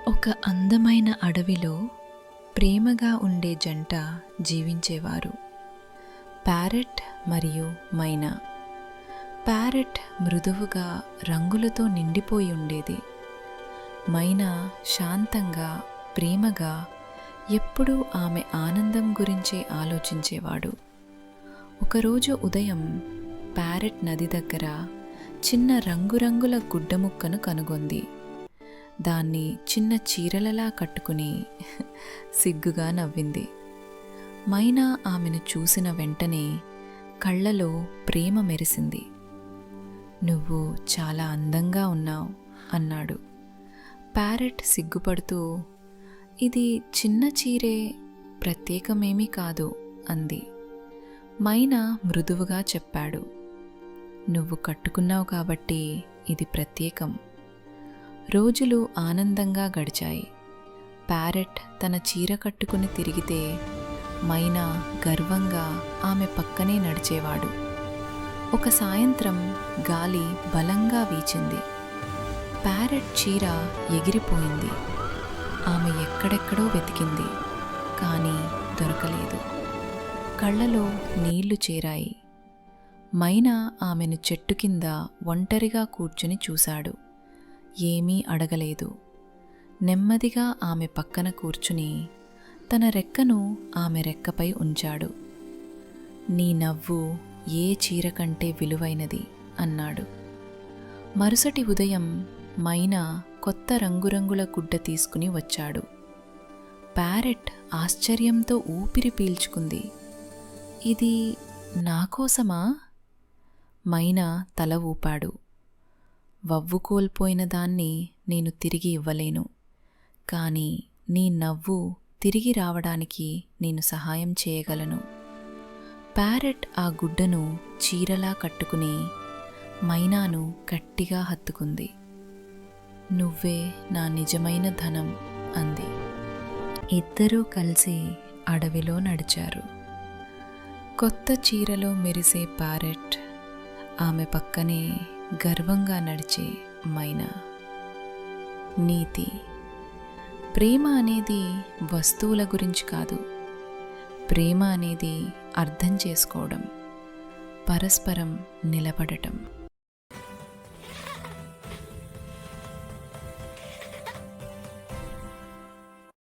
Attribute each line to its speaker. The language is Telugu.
Speaker 1: ఒక అందమైన అడవిలో ప్రేమగా ఉండే జంట జీవించేవారు. ప్యారెట్ మరియు మైనా. ప్యారెట్ మృదువుగా రంగులతో నిండిపోయి ఉండేది. మైనా శాంతంగా, ప్రేమగా ఎప్పుడూ ఆమె ఆనందం గురించే ఆలోచించేవాడు. ఒకరోజు ఉదయం ప్యారెట్ నది దగ్గర చిన్న రంగురంగుల గుడ్డముక్కను కనుగొంది. దాన్ని చిన్న చీరలలా కట్టుకుని సిగ్గుగా నవ్వింది. మైనా ఆమెను చూసిన వెంటనే కళ్ళలో ప్రేమ మెరిసింది. "నువ్వు చాలా అందంగా ఉన్నావు" అన్నాడు. ప్యారెట్ సిగ్గుపడుతూ, "ఇది చిన్న చీరే, ప్రత్యేకమేమీ కాదు" అంది. మైనా మృదువుగా చెప్పాడు, "నువ్వు కట్టుకున్నావు కాబట్టి ఇది ప్రత్యేకం." రోజులు ఆనందంగా గడిచాయి. ప్యారెట్ తన చీర కట్టుకుని తిరిగితే మైనా గర్వంగా ఆమె పక్కనే నడిచేవాడు. ఒక సాయంత్రం గాలి బలంగా వీచింది. ప్యారెట్ చీర ఎగిరిపోయింది. ఆమె ఎక్కడెక్కడో వెతికింది, కానీ దొరకలేదు. కళ్ళలో నీళ్లు చేరాయి. మైనా ఆమెను చెట్టు కింద ఒంటరిగా కూర్చుని చూశాడు. ఏమీ అడగలేదు. నెమ్మదిగా ఆమె పక్కన కూర్చుని తన రెక్కను ఆమె రెక్కపై ఉంచాడు. "నీ నవ్వు ఏ చీర కంటే విలువైనది" అన్నాడు. మరుసటి ఉదయం మైనా కొత్త రంగురంగుల గుడ్డ తీసుకుని వచ్చాడు. ప్యారెట్ ఆశ్చర్యంతో ఊపిరి పీల్చుకుంది. "ఇది నాకోసమా?" మైనా తల ఊపాడు. "వవ్వు కోల్పోయిన దాన్ని నేను తిరిగి ఇవ్వలేను, కానీ నీ నవ్వు తిరిగి రావడానికి నేను సహాయం చేయగలను." ప్యారెట్ ఆ గుడ్డను చీరలా కట్టుకుని మైనాను గట్టిగా హత్తుకుంది. "నువ్వే నా నిజమైన ధనం" అంది. ఇద్దరూ కలిసి అడవిలో నడిచారు. కొత్త చీరలో మెరిసే ప్యారెట్, ఆమె పక్కనే గర్వంగా నడిచే మైనా. నీతి: ప్రేమ అనేది వస్తువుల గురించి కాదు. ప్రేమ అనేది అర్థం చేసుకోవడం, పరస్పరం నిలబడటం.